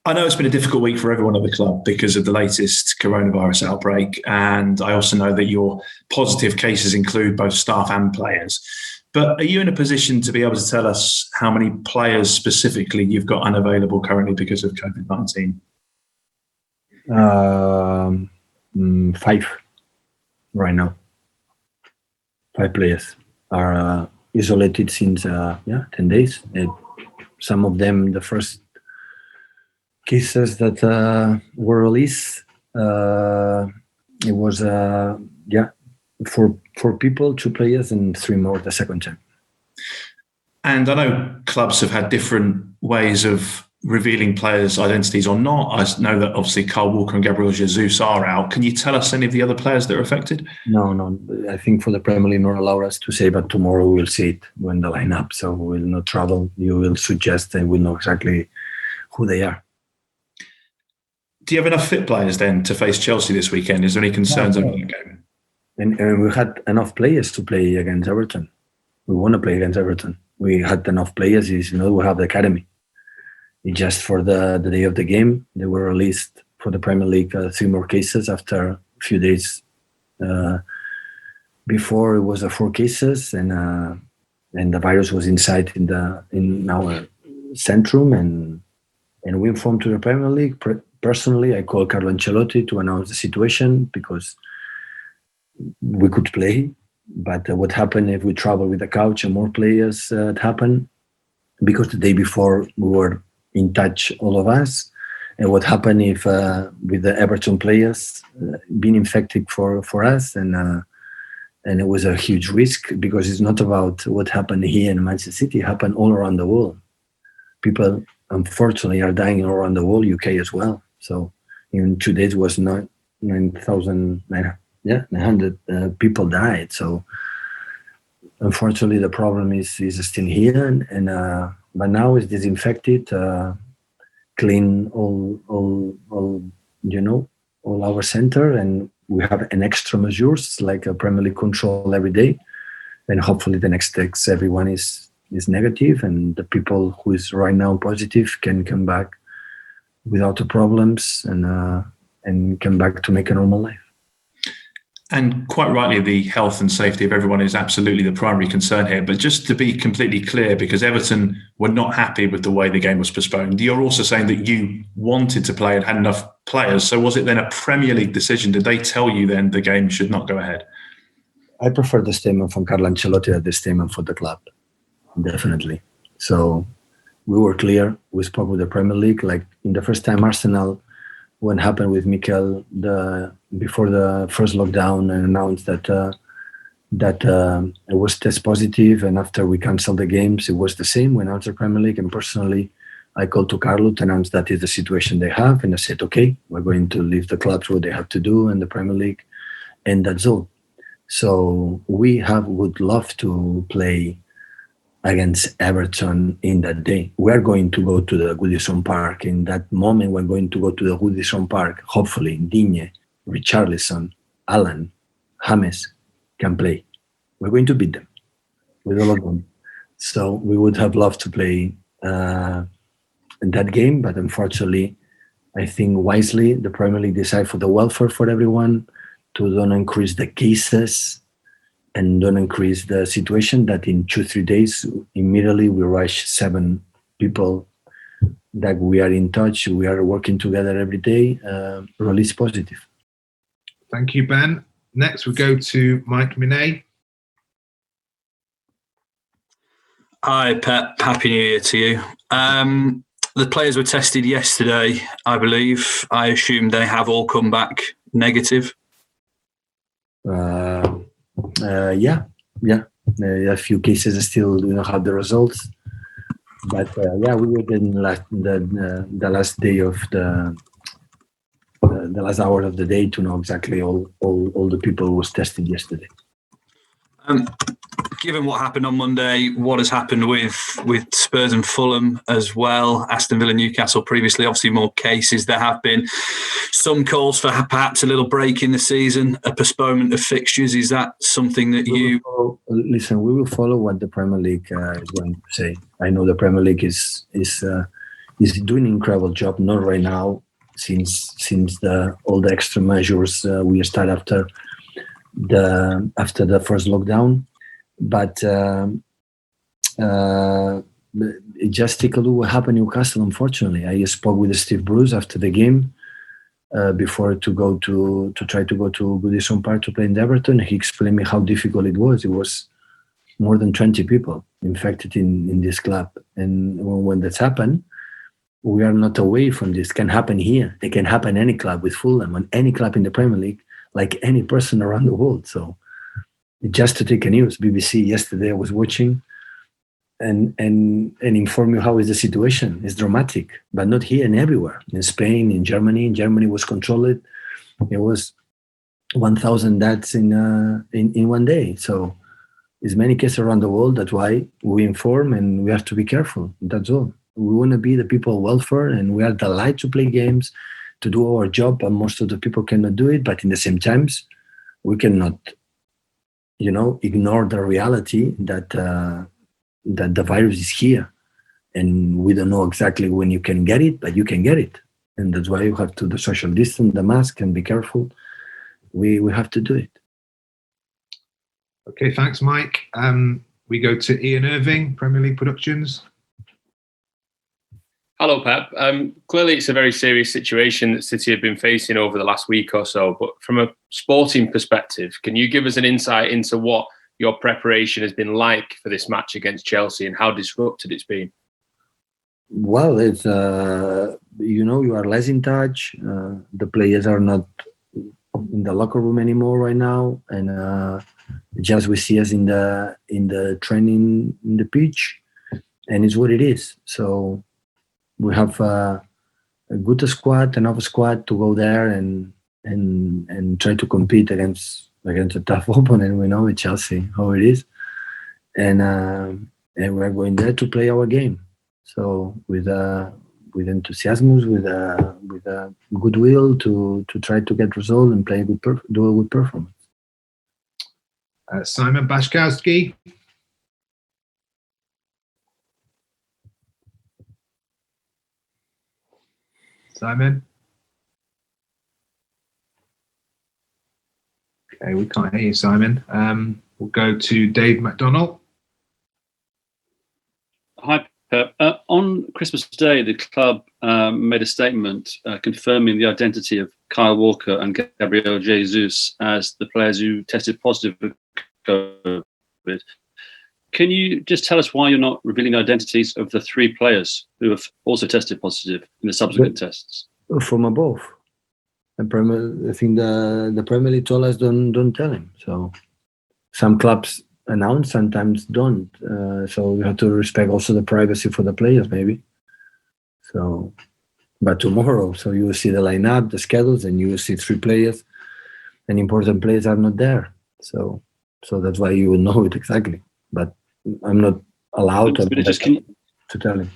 I know it's been a difficult week for everyone at the club because of the latest coronavirus outbreak. And I also know that your positive cases include both staff and players. But are you in a position to be able to tell us how many players specifically you've got unavailable currently because of COVID-19? 5 right now. 5 players are isolated since 10 days. Some of them, the first cases that were released, it was 4 people, 2 players, and 3 more the second time. And I know clubs have had different ways of revealing players' identities or not. I know that obviously Kyle Walker and Gabriel Jesus are out. Can you tell us any of the other players that are affected? No. I think for the Premier League, not allow us to say, but tomorrow we'll see it when the line up. So we'll not travel. You will suggest and we'll know exactly who they are. Do you have enough fit players then to face Chelsea this weekend? Is there any concerns over the game? And we had enough players to play against Everton. We want to play against Everton. We had enough players. We have the academy. It's just for the day of the game, they were released for the Premier League 3 more cases after a few days. Before it was 4 cases, and the virus was inside in our centrum, and we informed to the Premier League. Personally, I called Carlo Ancelotti to announce the situation because we could play. But what happened if we travel with the couch and more players happen? Because the day before we were in touch, all of us. And what happened if with the Everton players being infected for us? And it was a huge risk because it's not about what happened here in Manchester City. It happened all around the world. People, unfortunately, are dying all around the world, UK as well. So in 2 days was 900 people died. So unfortunately, the problem is still here. And but now it's disinfected, clean all our center, and we have an extra measures like a Premier League control every day. And hopefully the next text everyone is negative, and the people who is right now positive can come back without the problems and come back to make a normal life. And quite rightly, the health and safety of everyone is absolutely the primary concern here. But just to be completely clear, because Everton were not happy with the way the game was postponed, you're also saying that you wanted to play and had enough players. So was it then a Premier League decision? Did they tell you then the game should not go ahead? I prefer the statement from Carlo Ancelotti than the statement for the club, definitely. So we were clear. We spoke with the Premier League. Like in the first time Arsenal, when happened with Mikel before the first lockdown, and announced that it was test positive, and after we canceled the games, it was the same. Went out to the Premier League, and personally, I called to Carlo to announce that is the situation they have, and I said, okay, we're going to leave the clubs what they have to do in the Premier League, and that's all. So we would love to play against Everton in that day. We're going to go to the Goodison Park. In that moment, we're going to go to the Goodison Park. Hopefully, Digne, Richarlison, Alan, James can play. We're going to beat them with all of them. So we would have loved to play in that game, but unfortunately, I think wisely, the Premier League decided for the welfare for everyone to don't increase the cases and don't increase the situation that in 2-3 days, immediately we rush 7 people that we are in touch. We are working together every day, release positive. Thank you, Ben. Next, we go to Mike Minet. Hi, Pep. Happy New Year to you. The players were tested yesterday, I believe. I assume they have all come back negative. Yeah. A few cases still do not have the results, but we were in the last day of the last hour of the day to know exactly all the people who was tested yesterday. Given what happened on Monday, what has happened with Spurs and Fulham as well, Aston Villa, Newcastle previously, obviously more cases. There have been some calls for perhaps a little break in the season, a postponement of fixtures. Is that something that you... We will follow what the Premier League is going to say. I know the Premier League is He's doing an incredible job. Not right now, since all the extra measures we start after the first lockdown, but just take a look what happened in Newcastle. Unfortunately, I spoke with Steve Bruce after the game before to try to go to Goodison Park to play in Everton. He explained me how difficult it was. It was more than 20 people infected in this club, and when that's happened, we are not away from this. It can happen here. It can happen any club with Fulham and any club in the Premier League, like any person around the world. So just to take a news, BBC yesterday I was watching and inform you how is the situation. It's dramatic, but not here and everywhere. In Spain, in Germany was controlled. It was 1,000 deaths in 1 day. So there's many cases around the world. That's why we inform and we have to be careful. That's all. We want to be the people welfare, and we are delighted to play games, to do our job, and most of the people cannot do it. But in the same times, we cannot, ignore the reality that that the virus is here, and we don't know exactly when you can get it, but you can get it, and that's why you have to the social distance, the mask, and be careful. We have to do it. Okay, thanks, Mike. We go to Ian Irving, Premier League Productions. Hello, Pep. Clearly, it's a very serious situation that City have been facing over the last week or so. But from a sporting perspective, can you give us an insight into what your preparation has been like for this match against Chelsea and how disrupted it's been? Well, it's you are less in touch. The players are not in the locker room anymore right now, and just we see us in the training in the pitch, and it's what it is. So we have a good squad, enough squad to go there and try to compete against a tough opponent. We know it's Chelsea how it is, and we're going there to play our game. So with enthusiasm, with goodwill to try to get result and play do a good performance. Simon Bashkowski. Simon? Okay, we can't hear you, Simon. We'll go to Dave McDonnell. Hi, Pep. On Christmas Day, the club made a statement confirming the identity of Kyle Walker and Gabriel Jesus as the players who tested positive for COVID. Can you just tell us why you're not revealing the identities of the 3 players who have also tested positive in the subsequent tests? From above. I think the Premier League told us don't tell him. So some clubs announce, sometimes don't. So you have to respect also the privacy for the players, maybe. So, but tomorrow, so you will see the lineup, the schedules, and you will see 3 players, and important players are not there. So that's why you will know it exactly. But I'm not allowed to tell him.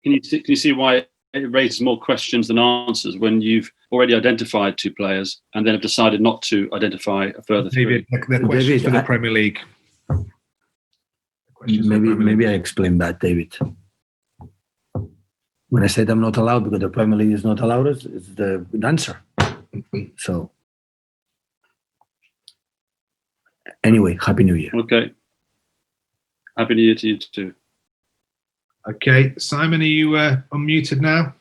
Can you see why it raises more questions than answers when you've already identified 2 players and then have decided not to identify a further 3? David, the questions for the Premier League. Maybe I explained that, David. When I said I'm not allowed because the Premier League is not allowed, it's the answer. So anyway, Happy New Year. Okay. Happy New Year to you too. Okay, Simon, are you unmuted now?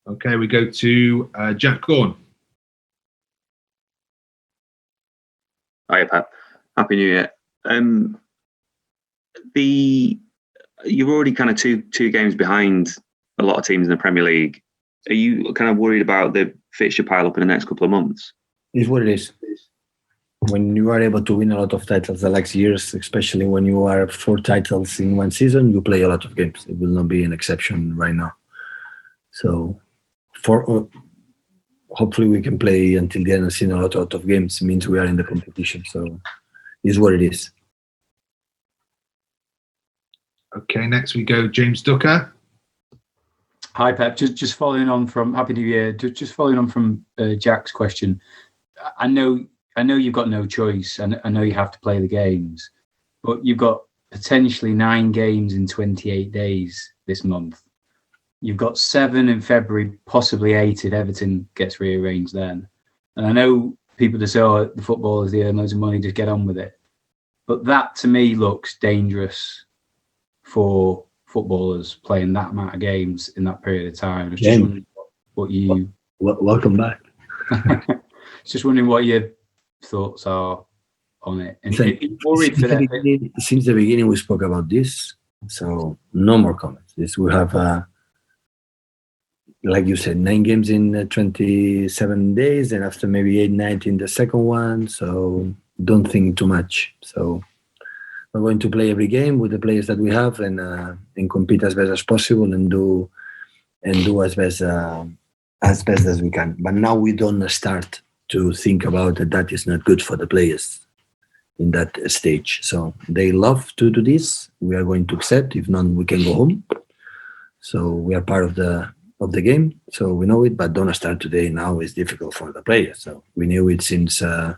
Okay, we go to Jack Gorn. Hi, Pep. Happy New Year. You're already kind of two games behind a lot of teams in the Premier League. Are you kind of worried about the fixture pile up in the next couple of months? It's what it is. When you are able to win a lot of titles the last years, especially when you are 4 titles in 1 season, you play a lot of games. It will not be an exception right now. So hopefully we can play until the end of the season a lot of games. It means we are in the competition. So it's what it is. Okay, next we go James Ducker. Hi, Pep. Just following on from Happy New Year. Just following on from Jack's question. I know you've got no choice, and I know you have to play the games, but you've got potentially 9 games in 28 days this month. You've got 7 in February, possibly 8 if Everton gets rearranged then. And I know people just say, oh, the footballers, they earn loads of money, just get on with it. But that, to me, looks dangerous for footballers playing that amount of games in that period of time. I was just wondering what you... Welcome back. Just wondering what your thoughts are on it. And are you worried for that? Since the beginning, we spoke about this. So no more comments. We have, like you said, 9 games in 27 days, and after maybe 8, 9 in the second one. So don't think too much. So we're going to play every game with the players that we have, and compete as best as possible, and do as best as we can. But now we don't start to think about that is not good for the players in that stage. So they love to do this. We are going to accept. If not, we can go home. So we are part of the game. So we know it, but don't start today. Now it's difficult for the players. So we knew it since 10,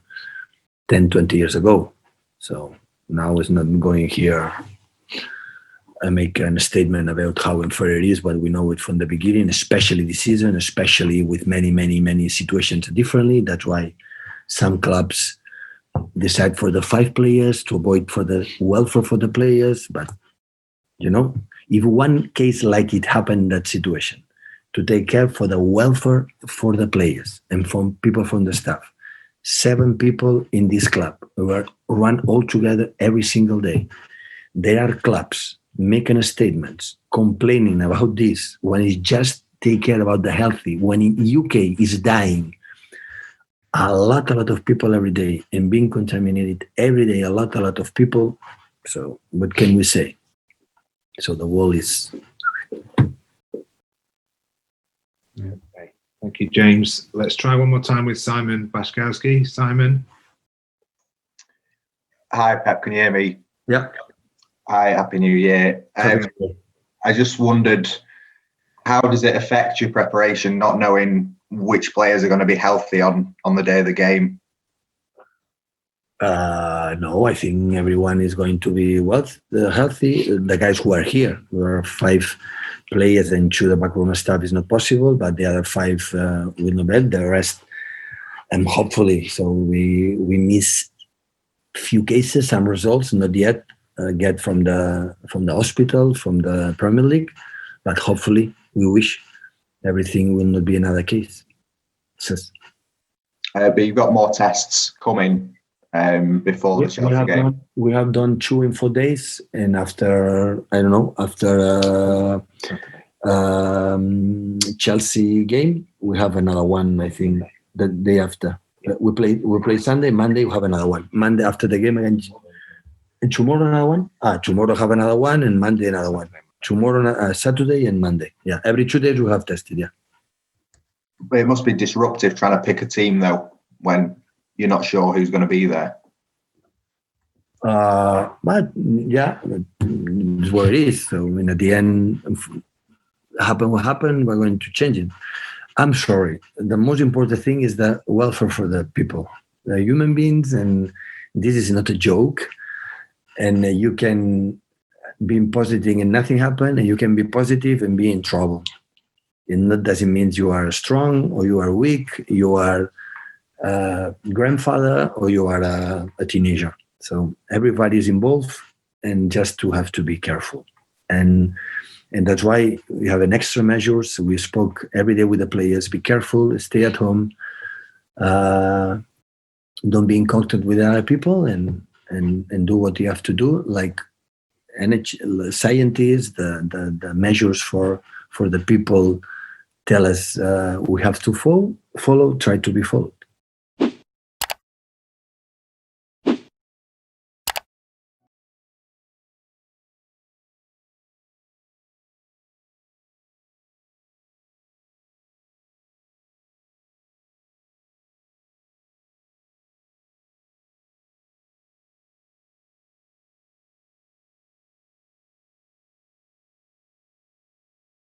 20 years ago. So now it's not going here and make a statement about how unfair it is, but we know it from the beginning, especially this season, especially with many situations differently. That's why some clubs decide for the 5 players to avoid for the welfare for the players. But, if one case like it happened in that situation, to take care for the welfare for the players and from people from the staff, 7 people in this club who are run all together every single day. There are clubs making statements, complaining about this when it's just take care about the healthy. When in UK is dying a lot of people every day and being contaminated every day, a lot of people. So what can we say? So the world is... Okay. Thank you, James. Let's try one more time with Simon Baszkowski. Simon. Hi, Pep. Can you hear me? Yeah. Hi, Happy New Year. I just wondered, how does it affect your preparation not knowing which players are going to be healthy on the day of the game? No, I think everyone is going to be healthy. The guys who are here, there are 5 players, and 2 the backroom staff is not possible, but the other 5 will not be. The rest, and hopefully, so we miss few cases, some results, not yet get from the hospital, from the Premier League, but hopefully we wish everything will not be another case. But you've got more tests coming before the Chelsea game. We have done 2 in 4 days, and after Chelsea game, we have another one. I think the day after we play Sunday, Monday we have another one. Monday after the game again, and tomorrow another one. Tomorrow have another one, and Monday another one. Tomorrow, Saturday and Monday. Yeah, every 2 days we have tested. Yeah. But it must be disruptive trying to pick a team though when you're not sure who's going to be there. But yeah, it's what it is. So at the end, happen what happened, we're going to change it. I'm sorry. The most important thing is the welfare for the people, the human beings, and this is not a joke. And you can be positive and nothing happen, and you can be positive and be in trouble. And that doesn't mean you are strong or you are weak, you are a grandfather or you are a teenager. So everybody is involved, and just to have to be careful. And that's why we have an extra measures. We spoke every day with the players, be careful, stay at home, don't be in contact with other people, and do what you have to do. Like scientists, the measures for the people tell us we have to follow, try to be followed.